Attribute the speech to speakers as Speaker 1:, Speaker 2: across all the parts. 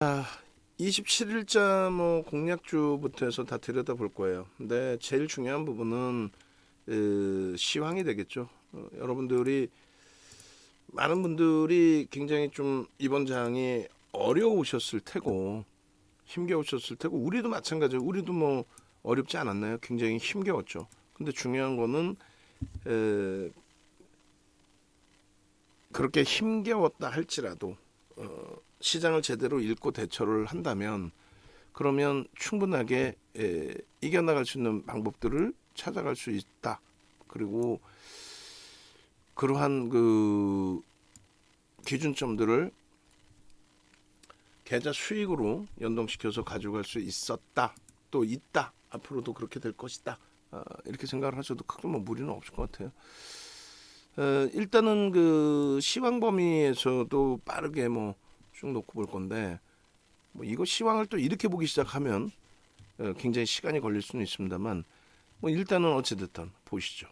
Speaker 1: 아, 27일자 뭐 공약주부터 해서 다 들여다볼 거예요. 근데 제일 중요한 부분은 시황이 되겠죠. 여러분들이 많은 분들이 굉장히 좀 이번 장이 어려우셨을 테고 힘겨우셨을 테고 우리도 마찬가지예요. 우리도 뭐 어렵지 않았나요? 굉장히 힘겨웠죠. 근데 중요한 거는 에, 그렇게 힘겨웠다 할지라도 시장을 제대로 읽고 대처를 한다면 그러면 충분하게 이겨나갈 수 있는 방법들을 찾아갈 수 있다. 그리고 그러한 그 기준점들을 계좌 수익으로 연동시켜서 가져갈 수 있었다. 또 있다. 앞으로도 그렇게 될 것이다. 이렇게 생각을 하셔도 크게 뭐 무리는 없을 것 같아요. 일단은 그 시황 범위에서도 빠르게 뭐 쭉 놓고 볼 건데 뭐 이거 시황을 또 이렇게 보기 시작하면 굉장히 시간이 걸릴 수는 있습니다만 뭐 일단은 어찌됐든 보시죠.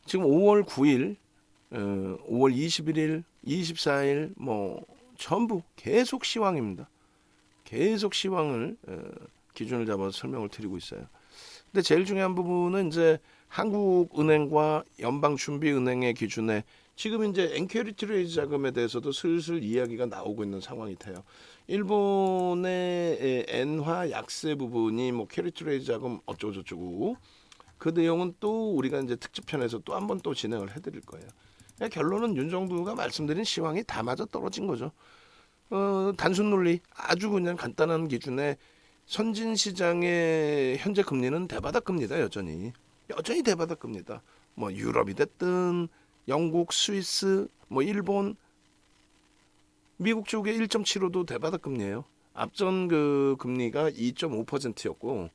Speaker 1: 지금 5월 9일, 5월 21일, 24일 뭐 전부 계속 시황입니다. 계속 시황을 기준을 잡아서 설명을 드리고 있어요. 근데 제일 중요한 부분은 이제 한국은행과 연방준비은행의 기준에 지금 이제 엔캐리티 레이즈 자금에 대해서도 슬슬 이야기가 나오고 있는 상황이 돼요. 일본의 엔화 약세 부분이 뭐 캐리티 레이즈 자금 어쩌고 저쩌고 그 내용은 또 우리가 이제 특집편에서 또 한 번 또 진행을 해드릴 거예요. 결론은 윤정두가 말씀드린 시황이 다 맞아 떨어진 거죠. 단순 논리 아주 그냥 간단한 기준에 선진 시장의 현재 금리는 대바닥금리다 여전히 대바닥금리다. 뭐 유럽이 됐든 영국, 스위스, 뭐 일본, 미국 쪽에 1.75도 대바닥금리예요. 앞전 그 금리가 2.5%였고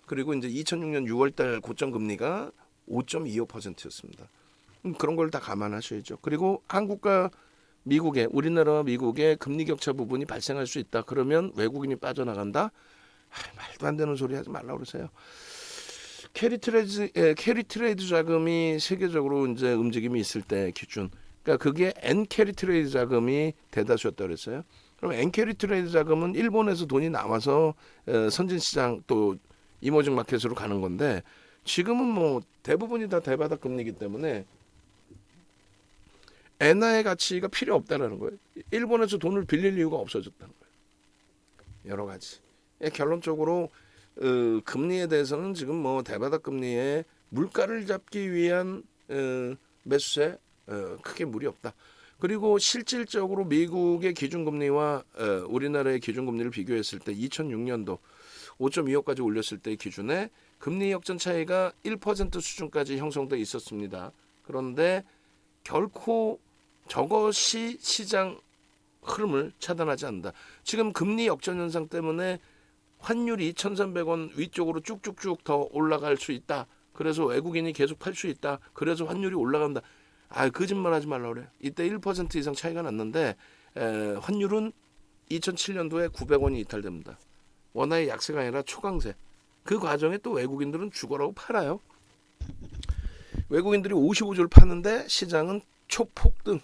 Speaker 1: 그리고 이제 2006년 6월달 고점 금리가 5.25%였습니다. 그런 걸 다 감안하셔야죠. 그리고 한국과 미국의 우리나라와 미국의 금리 격차 부분이 발생할 수 있다. 그러면 외국인이 빠져나간다. 말도 안 되는 소리 하지 말라 그러세요. 캐리 트레이드 자금이 세계적으로 이제 움직임이 있을 때 기준. 그러니까 그게 N 캐리 트레이드 자금이 대다수였다 그랬어요. 그럼 N 캐리 트레이드 자금은 일본에서 돈이 나와서 선진 시장 또 이머징 마켓으로 가는 건데 지금은 뭐 대부분이 다 대바닥 금리이기 때문에 엔화의 가치가 필요 없다라는 거예요. 일본에서 돈을 빌릴 이유가 없어졌다는 거예요. 여러 가지. 결론적으로 금리에 대해서는 지금 뭐 대바닥 금리에 물가를 잡기 위한 매수세 크게 무리 없다. 그리고 실질적으로 미국의 기준금리와 우리나라의 기준금리를 비교했을 때 2006년도 5.25까지 올렸을 때 기준에 금리 역전 차이가 1% 수준까지 형성돼 있었습니다. 그런데 결코 저것이 시장 흐름을 차단하지 않는다. 지금 금리 역전 현상 때문에 환율이 1,300원 위쪽으로 쭉쭉쭉 더 올라갈 수 있다. 그래서 외국인이 계속 팔 수 있다. 그래서 환율이 올라간다. 거짓말하지 말라 그래. 이때 1% 이상 차이가 났는데 환율은 2007년도에 900원이 이탈됩니다. 원화의 약세가 아니라 초강세. 그 과정에 또 외국인들은 죽어라고 팔아요. 외국인들이 55조를 파는데 시장은 초폭등.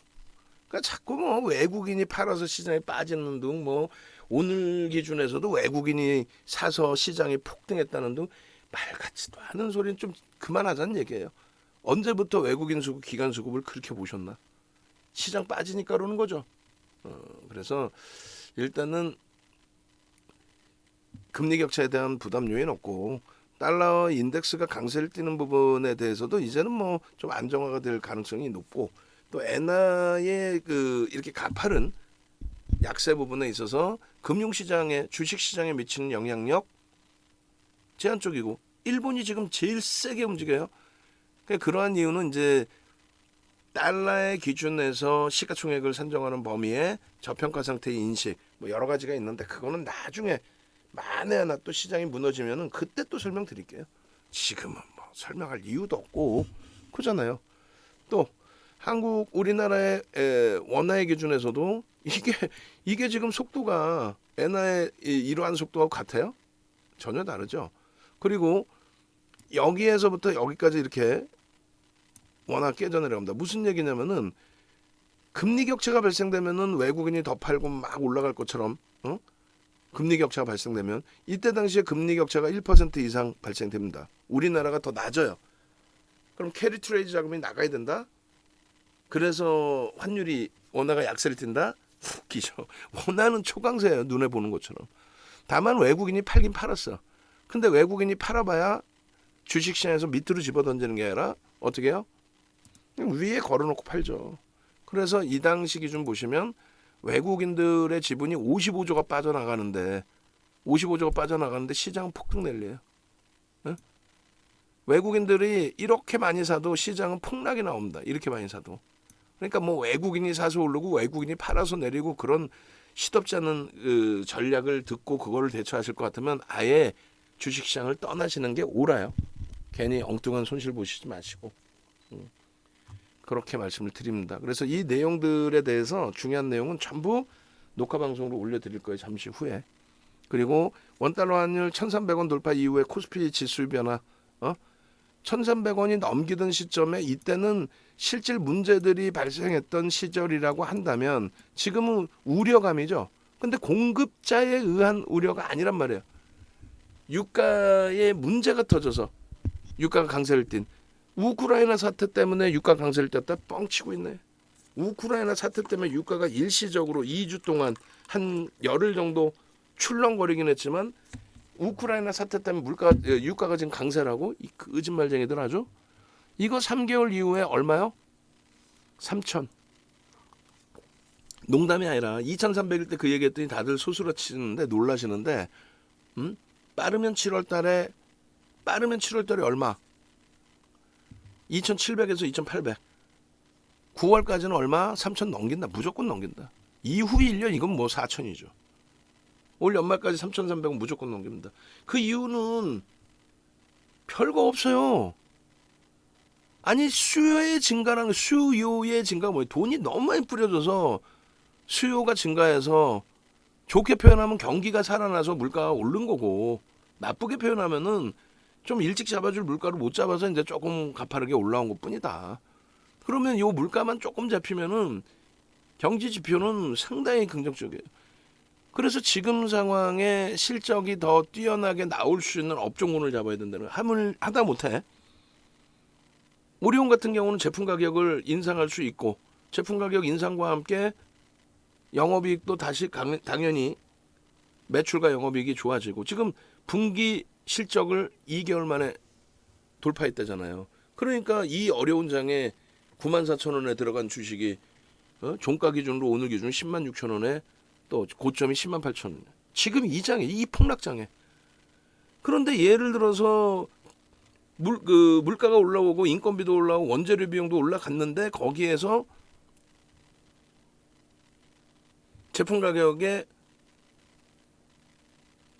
Speaker 1: 그러니까 자꾸 뭐 외국인이 팔아서 시장에 빠지는 등 뭐 오늘 기준에서도 외국인이 사서 시장이 폭등했다는 등 말 같지도 않은 소리는 좀 그만하자는 얘기예요. 언제부터 외국인 수급, 기관 수급을 그렇게 보셨나? 시장 빠지니까 그러는 거죠. 그래서 일단은 금리 격차에 대한 부담 요인 없고 달러 인덱스가 강세를 띠는 부분에 대해서도 이제는 뭐 좀 안정화가 될 가능성이 높고 또 엔화의 그 이렇게 가파른 약세 부분에 있어서 금융시장에 주식시장에 미치는 영향력 제한적이고 일본이 지금 제일 세게 움직여요. 그러니까 그러한 이유는 이제 달러의 기준에서 시가총액을 산정하는 범위에 저평가 상태의 인식 뭐 여러 가지가 있는데 그거는 나중에 만에 하나 또 시장이 무너지면은 그때 또 설명드릴게요. 지금은 뭐 설명할 이유도 없고 그잖아요. 또 한국 우리나라의 원화의 기준에서도 이게 지금 속도가 엔화의 이러한 속도하고 같아요? 전혀 다르죠. 그리고 여기에서부터 여기까지 이렇게 원화 깨져 내려갑니다. 무슨 얘기냐면은 금리 격차가 발생되면은 외국인이 더 팔고 막 올라갈 것처럼 어? 금리 격차가 발생되면 이때 당시에 금리 격차가 1% 이상 발생됩니다. 우리나라가 더 낮아요. 그럼 캐리 트레이드 자금이 나가야 된다. 그래서 환율이 원화가 약세를 띈다. 웃기죠. 원화는 초강세예요. 눈에 보는 것처럼. 다만 외국인이 팔긴 팔았어. 근데 외국인이 팔아봐야 주식시장에서 밑으로 집어던지는 게 아니라 어떻게 해요? 위에 걸어놓고 팔죠. 그래서 이 당시 기준 보시면 외국인들의 지분이 55조가 빠져나가는데 시장은 폭등 낼래요. 응? 외국인들이 이렇게 많이 사도 시장은 폭락이 나옵니다. 이렇게 많이 사도. 그러니까 뭐 외국인이 사서 오르고 외국인이 팔아서 내리고 그런 시덥지 않은 전략을 듣고 그거를 대처하실 것 같으면 아예 주식시장을 떠나시는 게 옳아요. 괜히 엉뚱한 손실 보시지 마시고. 그렇게 말씀을 드립니다. 그래서 이 내용들에 대해서 중요한 내용은 전부 녹화 방송으로 올려드릴 거예요. 잠시 후에. 그리고 원달러 환율 1,300원 돌파 이후에 코스피 지수 변화 1,300원이 넘기던 시점에 이때는 실질 문제들이 발생했던 시절이라고 한다면 지금은 우려감이죠. 근데 공급자에 의한 우려가 아니란 말이에요. 유가에 문제가 터져서 유가가 강세를 띈 우크라이나 사태 때문에 유가 강세를 띄었다 뻥치고 있네. 우크라이나 사태 때문에 유가가 일시적으로 2주 동안 한 열흘 정도 출렁거리긴 했지만 우크라이나 사태 때문에 유가가 지금 강세라고? 이 거짓말쟁이들 아주. 이거 3개월 이후에 얼마요? 3,000. 농담이 아니라 2,300일 때 그 얘기했더니 다들 소스라치는데 놀라시는데 빠르면 7월 달에 얼마? 2,700에서 2,800. 9월까지는 얼마? 3,000 넘긴다. 무조건 넘긴다. 이후 1년 이건 뭐 4,000이죠. 올 연말까지 3,300은 무조건 넘깁니다. 그 이유는 별거 없어요. 아니 수요의 증가가 뭐예요? 돈이 너무 많이 뿌려져서 수요가 증가해서 좋게 표현하면 경기가 살아나서 물가가 오른 거고 나쁘게 표현하면은 좀 일찍 잡아줄 물가를 못 잡아서 이제 조금 가파르게 올라온 것뿐이다. 그러면 요 물가만 조금 잡히면은 경제 지표는 상당히 긍정적이에요. 그래서 지금 상황에 실적이 더 뛰어나게 나올 수 있는 업종군을 잡아야 된다는 거예요. 하다 못해. 오리온 같은 경우는 제품 가격을 인상할 수 있고 제품 가격 인상과 함께 영업이익도 다시 당연히 매출과 영업이익이 좋아지고 지금 분기 실적을 2개월 만에 돌파했다잖아요. 그러니까 이 어려운 장에 94,000원에 들어간 주식이 종가 기준으로 오늘 기준 106,000원에 또 고점이 108,000원. 지금 이 장에 이 폭락장에. 그런데 예를 들어서 물가가 올라오고 인건비도 올라오고 원재료 비용도 올라갔는데 거기에서 제품 가격에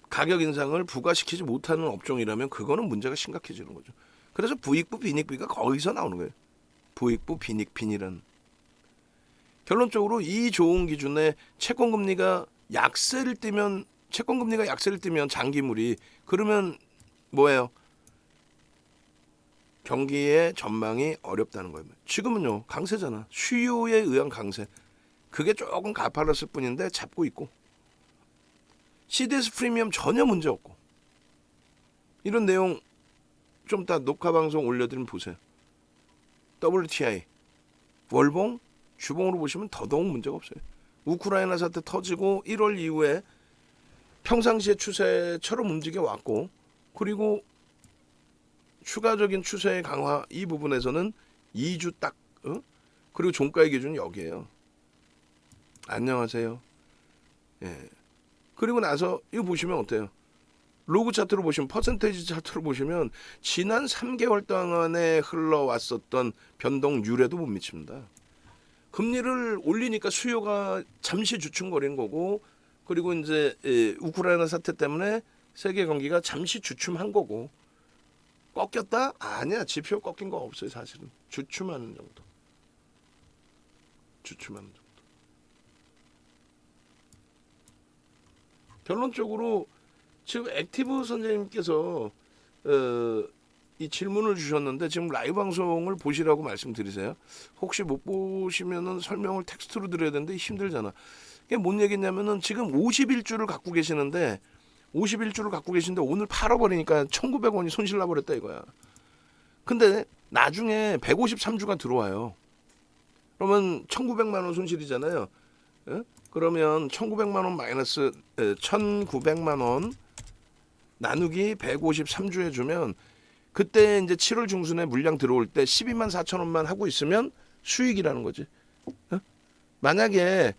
Speaker 1: 가격 인상을 부과시키지 못하는 업종이라면 그거는 문제가 심각해지는 거죠. 그래서 부익부 빈익비가 거기서 나오는 거예요. 부익부 빈익빈이란. 결론적으로 이 좋은 기준에 채권금리가 약세를 띠면 장기물이 그러면 뭐예요? 경기의 전망이 어렵다는 거예요. 지금은요 강세잖아. 수요에 의한 강세. 그게 조금 가팔랐을 뿐인데 잡고 있고 CDS 프리미엄 전혀 문제 없고 이런 내용 좀 이따 녹화 방송 올려드리면 보세요. WTI 월봉 주봉으로 보시면 더더욱 문제가 없어요. 우크라이나 사태 터지고 1월 이후에 평상시의 추세처럼 움직여 왔고 그리고 추가적인 추세의 강화 이 부분에서는 2주 딱 그리고 종가의 기준은 여기에요. 안녕하세요. 예. 그리고 나서 이거 보시면 어때요? 로그 차트로 보시면 퍼센테이지 차트로 보시면 지난 3개월 동안에 흘러왔었던 변동률에도 못 미칩니다. 금리를 올리니까 수요가 잠시 주춤거리는 거고 그리고 이제 우크라이나 사태 때문에 세계 경기가 잠시 주춤한 거고 꺾였다? 아니야. 지표 꺾인 거 없어요. 사실은. 주춤하는 정도. 결론적으로 지금 액티브 선생님께서 이 질문을 주셨는데 지금 라이브 방송을 보시라고 말씀드리세요. 혹시 못 보시면은 설명을 텍스트로 드려야 되는데 힘들잖아. 이게 뭔 얘기냐면은 지금 51주를 갖고 계시는데 51주를 갖고 계신데 오늘 팔아버리니까 1,900원이 손실 나버렸다 이거야. 근데 나중에 153주가 들어와요. 그러면 1,900만 원 손실이잖아요. 예? 그러면 1,900만 원 마이너스 1,900만 원 나누기 153주 해주면 그때 이제 7월 중순에 물량 들어올 때 12만 4천 원만 하고 있으면 수익이라는 거지. 어? 만약에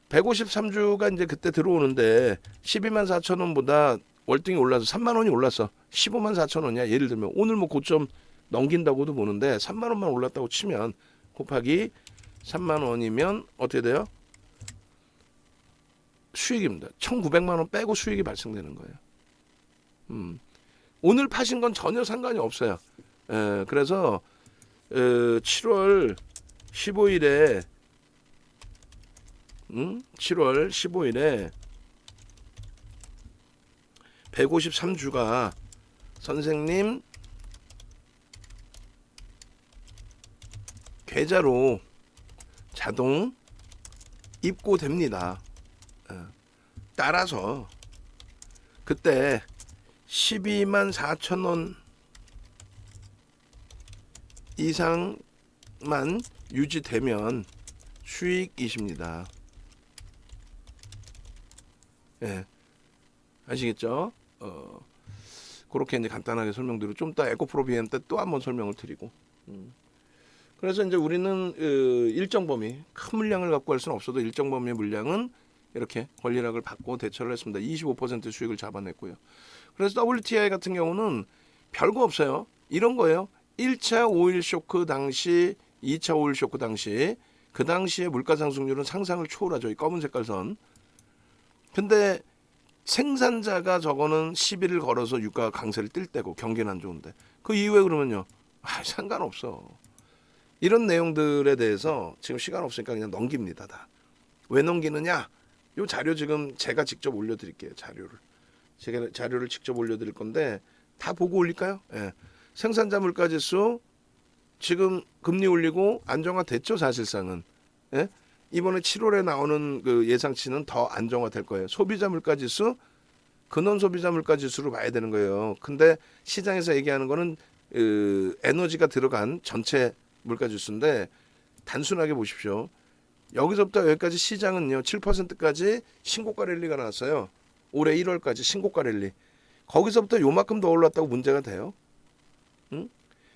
Speaker 1: 153주가 이제 그때 들어오는데 12만 4천 원보다 월등히 올라서 3만 원이 올랐어. 15만 4천 원이야. 예를 들면 오늘 뭐 고점 넘긴다고도 보는데 3만 원만 올랐다고 치면 곱하기 3만 원이면 어떻게 돼요? 수익입니다. 1,900만 원 빼고 수익이 발생되는 거예요. 오늘 파신 건 전혀 상관이 없어요. 그래서 7월 15일에 7월 15일에 153주가 선생님 계좌로 자동 입고됩니다. 따라서 그때 12만 4천 원 이상만 유지되면 수익이십니다. 예, 아시겠죠? 그렇게 이제 간단하게 설명드리고 좀 더 에코프로비엠 때 또 한번 설명을 드리고. 그래서 이제 우리는 일정 범위 큰 물량을 갖고 할 수는 없어도 일정 범위의 물량은 이렇게 권리락을 받고 대처를 했습니다. 25% 수익을 잡아냈고요. 그래서 WTI 같은 경우는 별거 없어요. 이런 거예요. 1차 오일 쇼크 당시, 2차 오일 쇼크 당시 그 당시에 물가 상승률은 상상을 초월하죠. 이 검은 색깔 선. 근데 생산자가 저거는 시비를 걸어서 유가 강세를 띨 때고 경기는 안 좋은데 그 이후에 그러면요. 상관없어. 이런 내용들에 대해서 지금 시간 없으니까 그냥 넘깁니다. 다. 왜 넘기느냐? 이 자료 지금 제가 직접 올려드릴게요. 제가 자료를 직접 올려드릴 건데 다 보고 올릴까요? 예. 생산자 물가지수 지금 금리 올리고 안정화됐죠. 사실상은. 예? 이번에 7월에 나오는 그 예상치는 더 안정화될 거예요. 소비자 물가지수 근원 소비자 물가지수로 봐야 되는 거예요. 근데 시장에서 얘기하는 거는 에너지가 들어간 전체 물가지수인데 단순하게 보십시오. 여기서부터 여기까지 시장은요 7%까지 신고가 랠리가 나왔어요. 올해 1월까지 신고가 랠리. 거기서부터 요만큼 더 올랐다고 문제가 돼요. 응?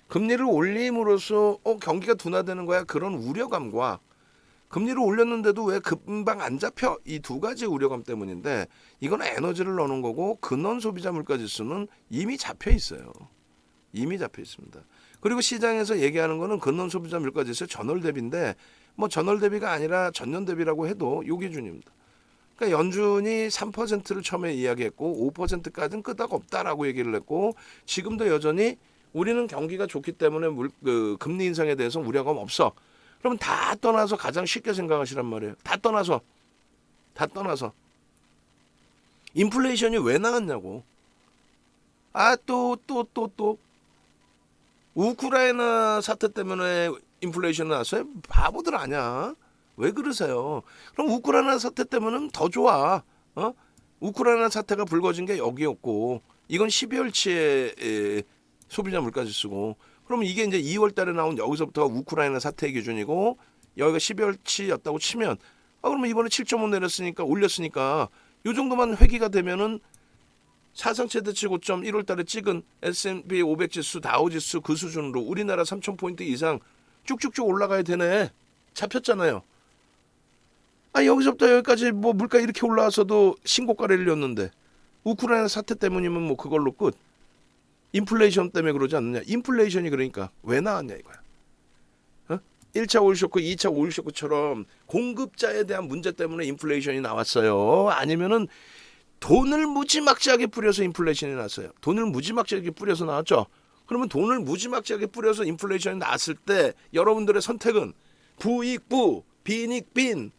Speaker 1: 금리를 올림으로써 경기가 둔화되는 거야. 그런 우려감과 금리를 올렸는데도 왜 금방 안 잡혀? 이 두 가지 우려감 때문인데 이건 에너지를 넣는 거고 근원 소비자 물가지수는 이미 잡혀 있어요. 이미 잡혀 있습니다. 그리고 시장에서 얘기하는 거는 근원 소비자 물가지수의 전월 대비인데 뭐 전월 대비가 아니라 전년 대비라고 해도 요 기준입니다. 그러니까 연준이 3%를 처음에 이야기했고 5%까지는 끄떡없다라고 얘기를 했고 지금도 여전히 우리는 경기가 좋기 때문에 금리 인상에 대해서 우려감 없어. 그러면 다 떠나서 가장 쉽게 생각하시란 말이에요. 다 떠나서 인플레이션이 왜 나왔냐고. 또 우크라이나 사태 때문에 인플레이션 나왔어요? 바보들 아냐? 왜 그러세요? 그럼 우크라이나 사태 때문은 더 좋아. 우크라이나 사태가 불거진 게 여기였고 이건 12월치에 소비자 물가지수고 그러면 이게 이제 2월 달에 나온 여기서부터 우크라이나 사태 기준이고 여기가 12월치였다고 치면 그러면 이번에 7.5 내렸으니까 올렸으니까 요 정도만 회귀가 되면은 사상 최대치 고점 1월 달에 찍은 S&P 500 지수, 다우 지수 그 수준으로 우리나라 3,000포인트 이상 쭉쭉쭉 올라가야 되네. 잡혔잖아요. 여기서부터 여기까지 뭐 물가 이렇게 올라와서도 신고가를 올렸는데 우크라이나 사태 때문이면 뭐 그걸로 끝. 인플레이션 때문에 그러지 않느냐. 인플레이션이 그러니까 왜 나왔냐 이거야. 1차 오일 쇼크, 2차 오일 쇼크처럼 공급자에 대한 문제 때문에 인플레이션이 나왔어요. 아니면은 돈을 무지막지하게 뿌려서 인플레이션이 났어요. 돈을 무지막지하게 뿌려서 나왔죠. 그러면 돈을 무지막지하게 뿌려서 인플레이션이 났을 때 여러분들의 선택은 부익부, 빈익빈,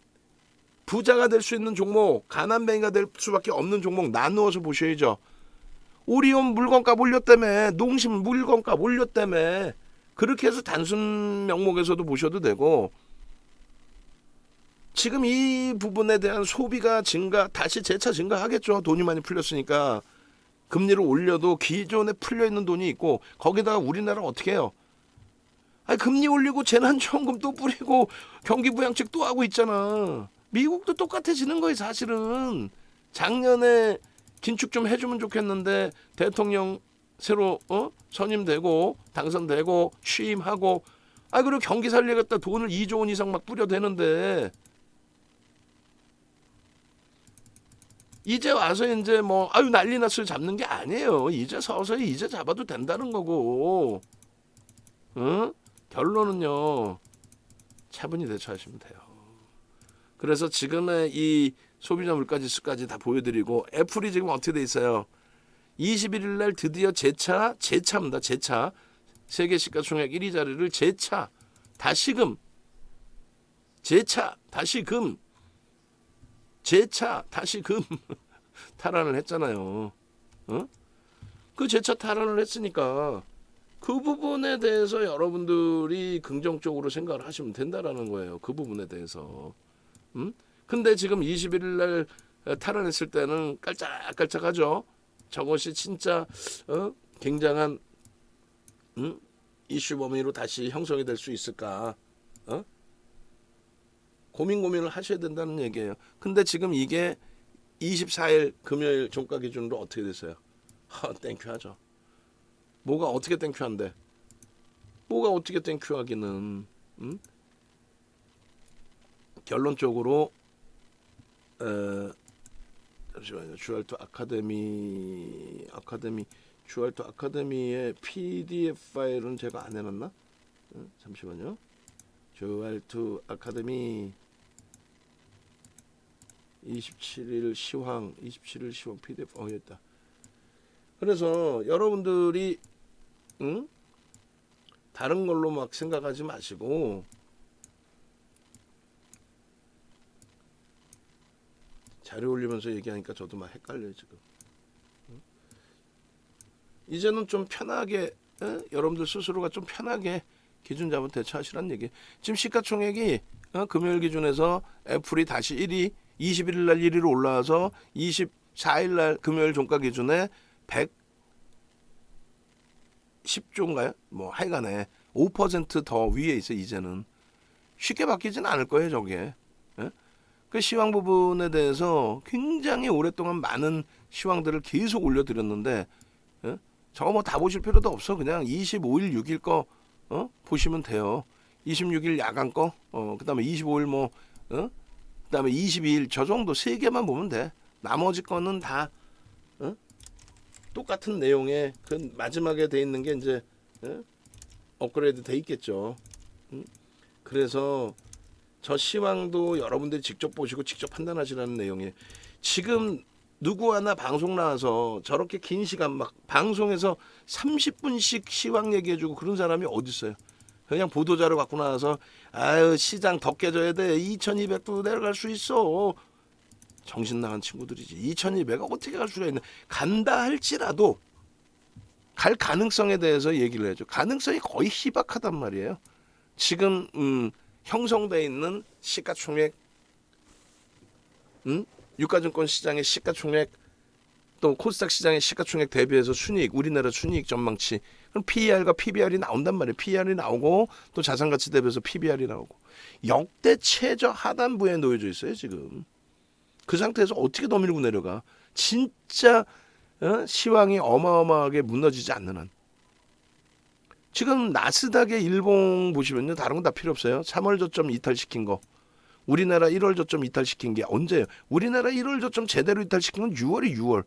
Speaker 1: 부자가 될 수 있는 종목, 가난뱅이가 될 수밖에 없는 종목 나누어서 보셔야죠. 오리온 물건값 올렸다며, 농심 물건값 올렸다며. 그렇게 해서 단순 명목에서도 보셔도 되고 지금 이 부분에 대한 소비가 증가, 다시 재차 증가하겠죠. 돈이 많이 풀렸으니까. 금리를 올려도 기존에 풀려 있는 돈이 있고, 거기다가 우리나라 어떻게 해요? 아니, 금리 올리고 재난지원금 또 뿌리고 경기부양책 또 하고 있잖아. 미국도 똑같아지는 거예요, 사실은. 작년에 긴축 좀 해주면 좋겠는데 대통령 새로 선임되고 당선되고 취임하고, 그리고 경기 살리겠다 돈을 2조 원 이상 막 뿌려대는데, 이제 와서 이제 뭐 난리 났어요 잡는 게 아니에요. 이제 서서히 이제 잡아도 된다는 거고, 결론은요, 차분히 대처하시면 돼요. 그래서 지금의 이 소비자 물가지수까지 다 보여드리고, 애플이 지금 어떻게 돼 있어요? 21일 날 드디어 재차입니다. 재차. 세계 시가총액 1위 자리를 재차 다시금 탈환을 했잖아요. 그 재차 탈환을 했으니까 그 부분에 대해서 여러분들이 긍정적으로 생각을 하시면 된다라는 거예요. 그 부분에 대해서. 근데 지금 21일 날 탈환했을 때는 깔짝깔짝하죠. 저것이 진짜 굉장한 이슈 범위로 다시 형성이 될 수 있을까? 고민을 하셔야 된다는 얘기예요. 근데 지금 이게 24일 금요일 종가 기준으로 어떻게 됐어요? 땡큐하죠. 뭐가 어떻게 땡큐한데? 뭐가 어떻게 땡큐하기는. 결론적으로 잠시만요. 주알토 아카데미의 PDF 파일은 제가 안 해놨나? 잠시만요. 주알토 아카데미 27일 시황 PDF 여기있다. 그래서 여러분들이 다른 걸로 막 생각하지 마시고, 자료 올리면서 얘기하니까 저도 막 헷갈려요 지금. 이제는 좀 편하게, 여러분들 스스로가 좀 편하게 기준 잡은 대처하시란 얘기. 지금 시가총액이 금요일 기준에서 애플이 다시 1위, 21일 날 1위로 올라와서 24일 날 금요일 종가 기준에 110조인가요? 뭐 하여간에 5% 더 위에 있어. 이제는 쉽게 바뀌진 않을 거예요 저게. 그 시황 부분에 대해서 굉장히 오랫동안 많은 시황들을 계속 올려드렸는데, 저거 뭐 다 보실 필요도 없어. 그냥 25일 6일 거 보시면 돼요. 26일 야간 거, 그다음에 25일 뭐, 그다음에 22일 저 정도 3개만 보면 돼. 나머지 거는 다 똑같은 내용에 그 마지막에 돼 있는 게 이제 업그레이드 돼 있겠죠. 그래서 저 시황도 여러분들이 직접 보시고 직접 판단하시라는 내용이에요. 지금 누구 하나 방송 나와서 저렇게 긴 시간 막 방송에서 30분씩 시황 얘기해주고 그런 사람이 어디 있어요? 그냥 보도자료 갖고 나와서 시장 더 깨져야 돼. 2200도 내려갈 수 있어. 정신 나간 친구들이지. 2200가 어떻게 갈 수가 있나. 간다 할지라도 갈 가능성에 대해서 얘기를 해줘. 가능성이 거의 희박하단 말이에요. 지금 형성돼 있는 시가총액, 유가증권 시장의 시가총액, 또 코스닥 시장의 시가총액 대비해서 순이익, 우리나라 순이익 전망치, 그럼 PER과 PBR이 나온단 말이에요. PER이 나오고 또 자산가치 대비해서 PBR이 나오고, 역대 최저 하단부에 놓여져 있어요 지금. 그 상태에서 어떻게 더 밀고 내려가? 진짜 시황이 어마어마하게 무너지지 않는 한. 지금 나스닥의 일봉 보시면요, 다른 건 다 필요 없어요. 3월 저점 이탈시킨 거, 우리나라 1월 저점 이탈시킨 게 언제예요? 우리나라 1월 저점 제대로 이탈시킨 건 6월.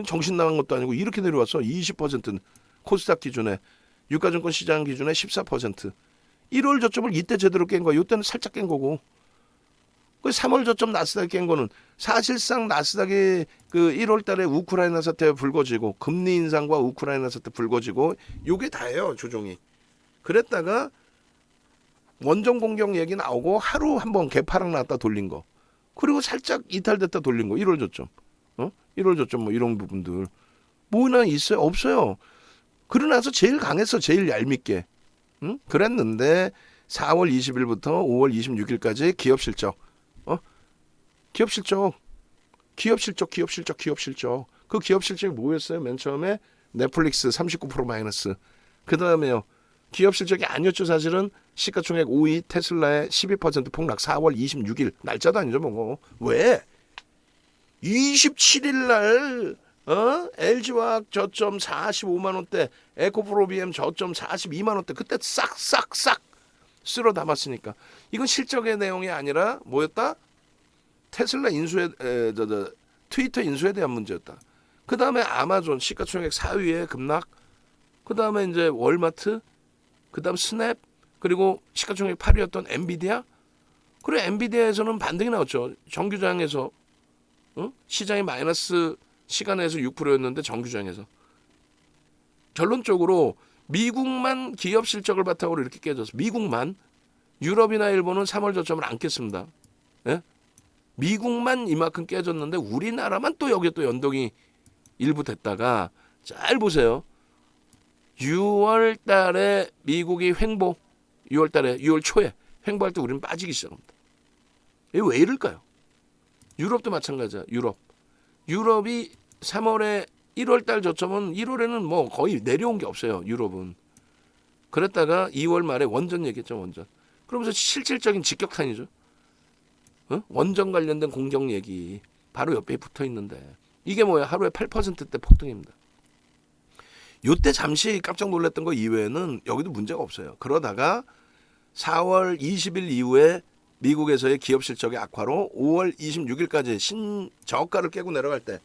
Speaker 1: 정신 나간 것도 아니고 이렇게 내려왔어. 20%는 코스닥 기준에, 유가증권 시장 기준에 14%. 1월 저점을 이때 제대로 깬 거야. 이때는 살짝 깬 거고. 그 3월 저점 나스닥이 깬 거는 사실상 나스닥이 그 1월 달에 우크라이나 사태 불거지고, 금리 인상과 우크라이나 사태 불거지고, 요게 다예요 조종이. 그랬다가 원전 공격 얘기 나오고 하루 한번 개파락 났다 돌린 거, 그리고 살짝 이탈됐다 돌린 거. 1월 저점 1월 저점 뭐 이런 부분들 뭐나 있어요? 없어요. 그러나서 제일 강했어. 제일 얄밉게. 그랬는데 4월 20일부터 5월 26일까지 기업 실적 기업 실적. 기업 실적. 그 기업 실적이 뭐였어요? 맨 처음에 넷플릭스 39% 마이너스. 그 다음에요. 기업 실적이 아니었죠. 사실은 시가총액 5위 테슬라의 12% 폭락 4월 26일. 날짜도 아니죠. 뭐. 왜? 27일 날 LG화학 저점 45만 원대, 에코프로비엠 저점 42만 원대. 그때 싹 쓸어 담았으니까. 이건 실적의 내용이 아니라 뭐였다? 테슬라 인수에 트위터 인수에 대한 문제였다. 그 다음에 아마존 시가총액 4위에 급락. 그 다음에 이제 월마트. 그 다음 스냅. 그리고 시가총액 8위였던 엔비디아. 그리고 엔비디아에서는 반등이 나왔죠. 정규장에서 시장이 마이너스 시간에서 6%였는데 정규장에서. 결론적으로 미국만 기업 실적을 바탕으로 이렇게 깨졌어. 미국만. 유럽이나 일본은 3월 저점을 안 깼습니다. 예? 미국만 이만큼 깨졌는데 우리나라만 또 여기에 또 연동이 일부 됐다가 잘 보세요. 6월 달에 미국이 횡보, 6월 초에 횡보할 때 우리는 빠지기 시작합니다. 이게 왜 이럴까요? 유럽도 마찬가지야. 유럽이 3월에 1월 달 저점은 1월에는 뭐 거의 내려온 게 없어요. 유럽은. 그랬다가 2월 말에 원전 얘기했죠. 원전. 그러면서 실질적인 직격탄이죠. 원전 관련된 공정 얘기 바로 옆에 붙어 있는데 이게 뭐야? 하루에 8%대 폭등입니다. 요때 잠시 깜짝 놀랐던 거 이외에는 여기도 문제가 없어요. 그러다가 4월 20일 이후에 미국에서의 기업 실적의 악화로 5월 26일까지 저가를 깨고 내려갈 때,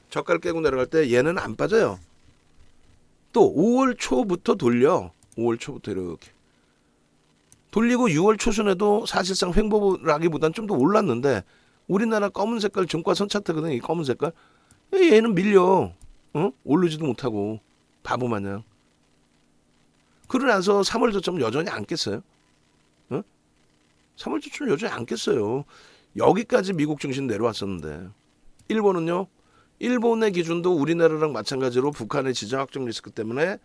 Speaker 1: 저가를 깨고 내려갈 때 얘는 안 빠져요. 또 5월 초부터 돌려. 5월 초부터 이렇게 돌리고 6월 초순에도 사실상 횡보라기보다는 좀 더 올랐는데 우리나라 검은 색깔 증권선 차트거든요. 이 검은 색깔. 얘는 밀려. 오르지도 못하고 바보 마냥. 그러고 나서 3월 저점 여전히 안 깼어요. 3월 저점 여전히 안 깼어요. 여기까지 미국 증시 내려왔었는데 일본은요. 일본의 기준도 우리나라랑 마찬가지로 북한의 지정학적 리스크 때문에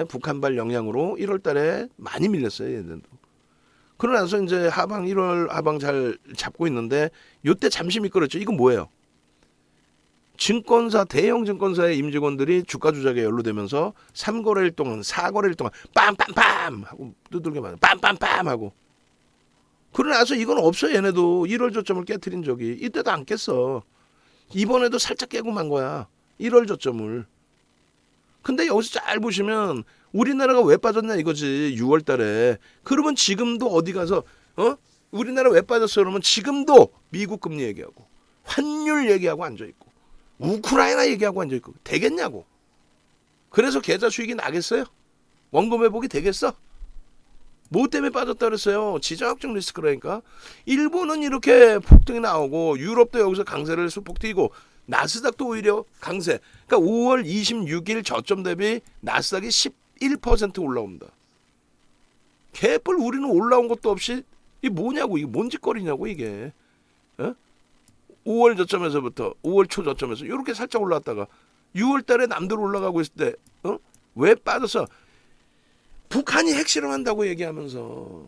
Speaker 1: 북한발 영향으로 1월 달에 많이 밀렸어요. 얘들도. 그러고 나서 이제 1월 하방 잘 잡고 있는데 요때 잠시 미끄럽죠. 이건 뭐예요? 증권사, 대형 증권사의 임직원들이 주가 조작에 연루되면서 3거래일 동안, 4거래일 동안 빰빰빰 하고 두들겨 맞아. 빰빰빰 하고. 그러고 나서 이건 없어. 얘네도 1월 저점을 깨트린 적이. 이때도 안 깼어. 이번에도 살짝 깨고 만 거야. 1월 저점을. 근데 여기서 잘 보시면 우리나라가 왜 빠졌냐 이거지. 6월 달에. 그러면 지금도 어디 가서 우리나라 왜 빠졌어? 그러면 지금도 미국 금리 얘기하고 환율 얘기하고 앉아있고 우크라이나 얘기하고 앉아있고 되겠냐고. 그래서 계좌 수익이 나겠어요? 원금 회복이 되겠어? 뭐 때문에 빠졌다 그랬어요? 지정학적 리스크라니까. 일본은 이렇게 폭등이 나오고 유럽도 여기서 강세를 수폭 튀고 나스닥도 오히려 강세. 그러니까 5월 26일 저점 대비 나스닥이 11% 올라옵니다. 개뿔 우리는 올라온 것도 없이 이게 뭐냐고. 이게 뭔 짓거리냐고 이게. 5월 저점에서부터 5월 초 저점에서 이렇게 살짝 올라왔다가 6월 달에 남들 올라가고 있을 때 왜 빠져서 북한이 핵실험한다고 얘기하면서.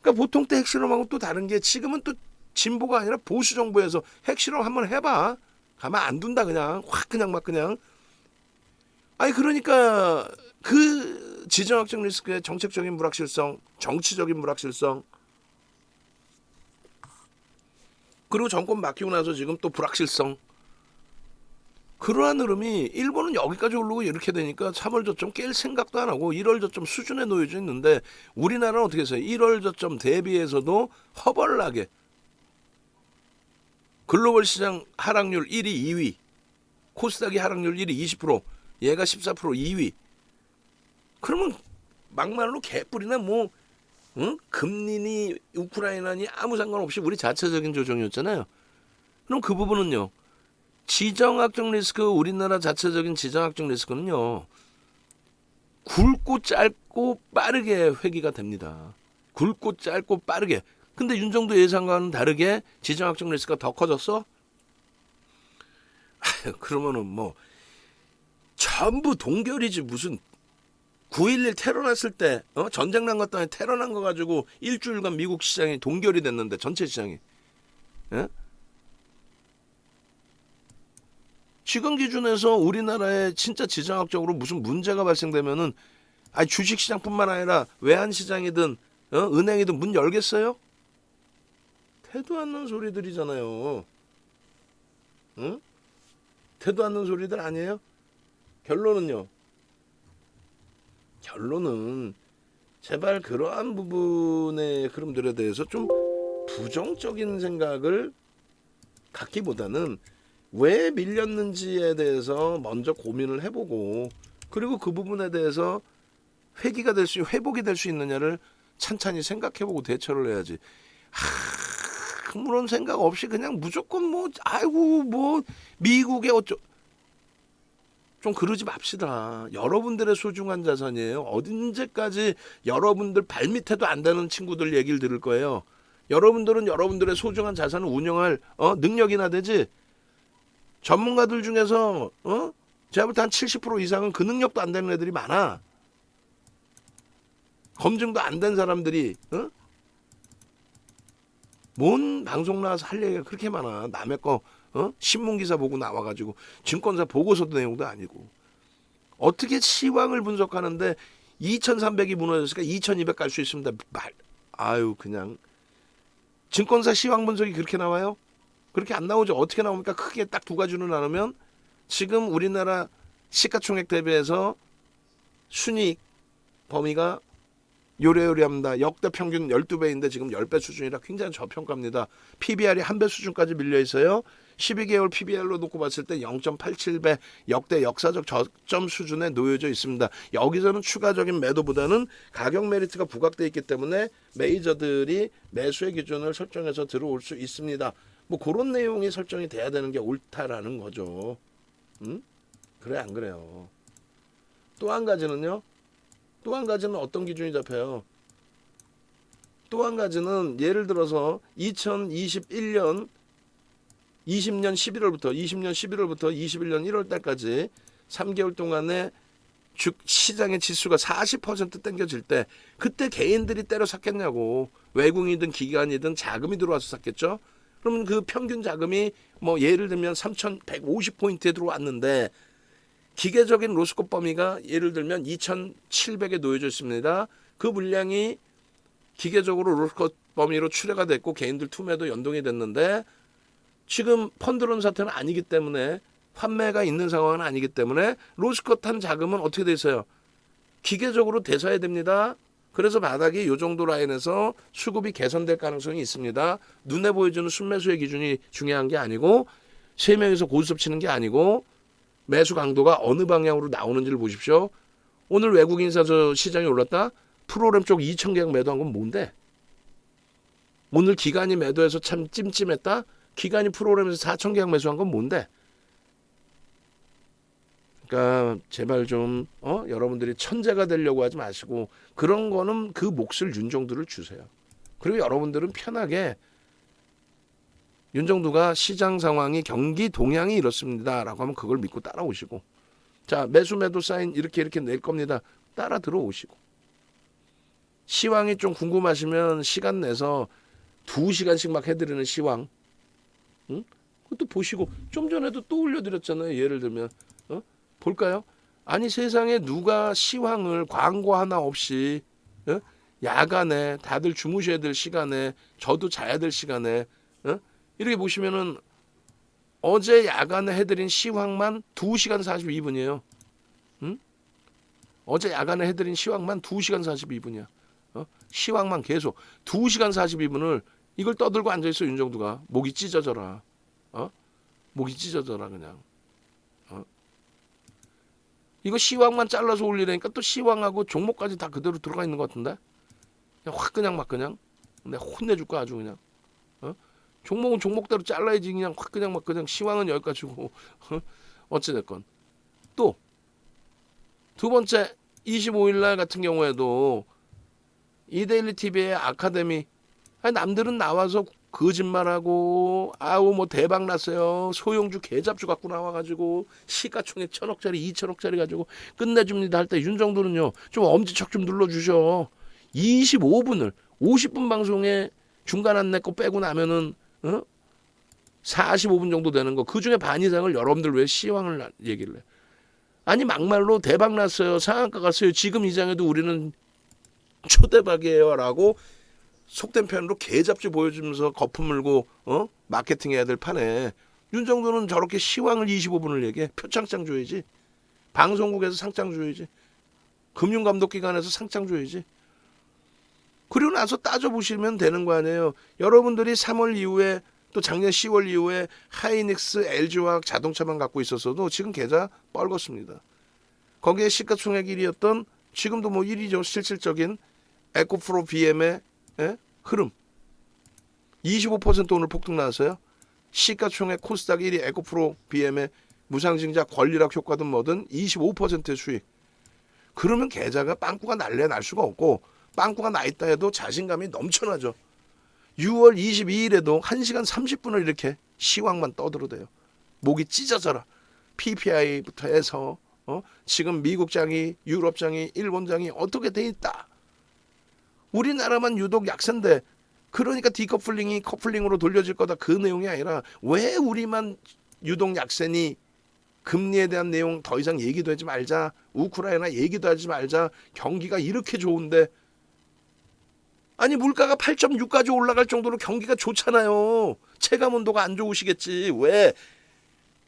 Speaker 1: 그러니까 보통 때 핵실험하고 또 다른 게 지금은 또 진보가 아니라 보수 정부에서 핵실험 한번 해봐. 가만 안 둔다 그냥. 확 그냥 막 그냥. 아니 그러니까 그 지정학적 리스크의 정책적인 불확실성, 정치적인 불확실성, 그리고 정권 맡기고 나서 지금 또 불확실성. 그러한 흐름이 일본은 여기까지 오르고 이렇게 되니까 3월 저점 깰 생각도 안 하고 1월 저점 수준에 놓여져 있는데 우리나라는 어떻게 했어요? 1월 저점 대비해서도 허벌나게 글로벌 시장 하락률 1위, 2위, 코스닥이 하락률 1위 20%, 얘가 14% 2위. 그러면 막말로 개뿔이나 뭐 금리니 우크라이나니 아무 상관없이 우리 자체적인 조정이었잖아요. 그럼 그 부분은요. 지정학적 리스크, 우리나라 자체적인 지정학적 리스크는요. 굵고 짧고 빠르게 회귀가 됩니다. 굵고 짧고 빠르게. 근데 윤정도 예상과는 다르게 지정학적 리스크가 더 커졌어? 그러면은 뭐 전부 동결이지. 무슨 9.11 테러 났을 때 전쟁 난 것 때문에 테러 난 거 가지고 일주일간 미국 시장이 동결이 됐는데 전체 시장이. 예? 지금 기준에서 우리나라에 진짜 지정학적으로 무슨 문제가 발생되면은 아니 주식시장뿐만 아니라 외환시장이든 은행이든 문 열겠어요? 태도 않는 소리들이잖아요. 응? 태도 않는 소리들 아니에요? 결론은요. 결론은 제발 그러한 부분의 흐름들에 대해서 좀 부정적인 생각을 갖기보다는 왜 밀렸는지에 대해서 먼저 고민을 해보고 그리고 그 부분에 대해서 회복이 될 수 있느냐를 찬찬히 생각해보고 대처를 해야지. 아무런 생각 없이 그냥 무조건 뭐 아이고 뭐 미국의 좀 그러지 맙시다. 여러분들의 소중한 자산이에요. 언제까지 여러분들 발밑에도 안 되는 친구들 얘기를 들을 거예요. 여러분들은 여러분들의 소중한 자산을 운영할 능력이나 되지. 전문가들 중에서 제가 볼 때 한 70% 이상은 그 능력도 안 되는 애들이 많아. 검증도 안 된 사람들이 뭔 방송 나와서 할 얘기가 그렇게 많아. 남의 거 신문 기사 보고 나와가지고 증권사 보고서도 내용도 아니고 어떻게 시황을 분석하는데 2,300이 무너졌으니까 2,200 갈 수 있습니다. 아유 그냥 증권사 시황 분석이 그렇게 나와요? 그렇게 안 나오죠. 어떻게 나옵니까? 크게 딱 두 가지로 나누면 지금 우리나라 시가총액 대비해서 순이익 범위가 요래요래합니다. 역대 평균 12배인데 지금 10배 수준이라 굉장히 저평가입니다. PBR이 1배 수준까지 밀려 있어요. 12개월 PBR로 놓고 봤을 때 0.87배 역대 역사적 저점 수준에 놓여져 있습니다. 여기서는 추가적인 매도보다는 가격 메리트가 부각되어 있기 때문에 메이저들이 매수의 기준을 설정해서 들어올 수 있습니다. 뭐 그런 내용이 설정이 돼야 되는 게 옳다라는 거죠. 그래 안 그래요? 또 한 가지는요. 또 한 가지는 어떤 기준이 잡혀요? 또 한 가지는 예를 들어서 2021년 20년 11월부터 21년 1월 달까지 3개월 동안에 시장의 지수가 40% 땡겨질 때 그때 개인들이 때려 샀겠냐고. 외국인이든 기관이든 자금이 들어와서 샀겠죠. 그러면 그 평균 자금이 뭐 예를 들면 3,150포인트에 들어왔는데 기계적인 로스콧 범위가 예를 들면 2,700에 놓여져 있습니다. 그 물량이 기계적으로 로스콧 범위로 추례가 됐고 개인들 투매도 연동이 됐는데 지금 펀드론 사태는 아니기 때문에 환매가 있는 상황은 아니기 때문에 로스콧한 자금은 어떻게 돼 있어요? 기계적으로 대사해야 됩니다. 그래서 바닥이 이 정도 라인에서 수급이 개선될 가능성이 있습니다. 눈에 보여주는 순매수의 기준이 중요한 게 아니고 3명이서 고스톱 치는 게 아니고 매수 강도가 어느 방향으로 나오는지를 보십시오. 오늘 외국인 사서 시장이 올랐다? 프로그램 쪽 2,000계약 매도한 건 뭔데? 오늘 기관이 매도해서 참 찜찜했다? 기관이 프로그램에서 4,000계약 매수한 건 뭔데? 그러니까 제발 좀 여러분들이 천재가 되려고 하지 마시고 그런 거는 그 몫을 윤정두를 주세요. 그리고 여러분들은 편하게 윤정두가 시장 상황이 경기 동향이 이렇습니다라고 하면 그걸 믿고 따라오시고 자 매수 매도 사인 이렇게 낼 겁니다. 따라 들어오시고 시황이 좀 궁금하시면 시간 내서 2시간씩 막 해드리는 시황 그것도 보시고 좀 전에도 또 올려드렸잖아요. 예를 들면 볼까요? 아니 세상에 누가 시황을 광고 하나 없이 야간에 다들 주무셔야 될 시간에 저도 자야 될 시간에 이렇게 보시면은 어제 야간에 해드린 시황만 2시간 42분이에요. 어제 야간에 해드린 시황만 2시간 42분이야. 시황만 계속 2시간 42분을 이걸 떠들고 앉아있어 윤정두가. 목이 찢어져라. 목이 찢어져라 그냥. 이거 시황만 잘라서 올리라니까 또 시황하고 종목까지 다 그대로 들어가 있는 것 같은데? 그냥 확 그냥 막 그냥 내가 혼내줄 거야 아주 그냥. 종목은 종목대로 잘라야지 그냥 확 그냥 막 그냥 시황은 여기까지고 어찌됐건 또 두 번째 25일 날 같은 경우에도 이데일리 TV의 아카데미 남들은 나와서 거짓말하고 아우 뭐 대박 났어요. 소형주 개잡주 갖고 나와가지고 시가총액 1,000억짜리 2,000억짜리 가지고 끝내줍니다 할 때 윤정도는요 좀 엄지척 좀 눌러주셔. 25분을 50분 방송에 중간 안내 거 빼고 나면은 45분 정도 되는 거 그중에 반 이상을 여러분들 왜 시황을 얘기를 해? 아니 막말로 대박 났어요. 상한가 갔어요. 지금 이장에도 우리는 초대박이에요 라고 속된 표현으로 개잡지 보여주면서 거품 물고 마케팅 해야 될 판에 윤 정도는 저렇게 시황을 25분을 얘기해. 표창장 줘야지. 방송국에서 상장 줘야지. 금융감독기관에서 상장 줘야지. 그리고 나서 따져보시면 되는 거 아니에요. 여러분들이 3월 이후에 또 작년 10월 이후에 하이닉스, LG화학 자동차만 갖고 있었어도 지금 계좌 뻘겋습니다. 거기에 시가총액 1위였던 지금도 뭐 1위죠. 실질적인 에코프로 BM의 흐름. 25% 오늘 폭등 나왔어요. 시가총액 코스닥 1위 에코프로 BM의 무상증자 권리락 효과든 뭐든 25%의 수익. 그러면 계좌가 빵꾸가 날래 날 수가 없고 빵꾸가 나 있다 해도 자신감이 넘쳐나죠. 6월 22일에도 1시간 30분을 이렇게 시황만 떠들어대요. 목이 찢어져라. PPI부터 해서 지금 미국장이, 유럽장이, 일본장이 어떻게 돼 있다. 우리나라만 유독 약세인데 그러니까 디커플링이 커플링으로 돌려질 거다. 그 내용이 아니라 왜 우리만 유독 약세니 금리에 대한 내용 더 이상 얘기도 하지 말자. 우크라이나 얘기도 하지 말자. 경기가 이렇게 좋은데 아니 물가가 8.6까지 올라갈 정도로 경기가 좋잖아요. 체감 온도가 안 좋으시겠지. 왜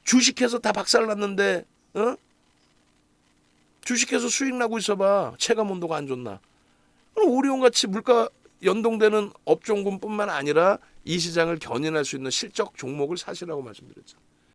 Speaker 1: 주식해서 다 박살났는데 주식해서 수익 나고 있어봐. 체감 온도가 안 좋나. 오리온같이 물가 연동되는 업종군뿐만 아니라 이 시장을 견인할 수 있는 실적 종목을 사시라고 말씀드렸죠.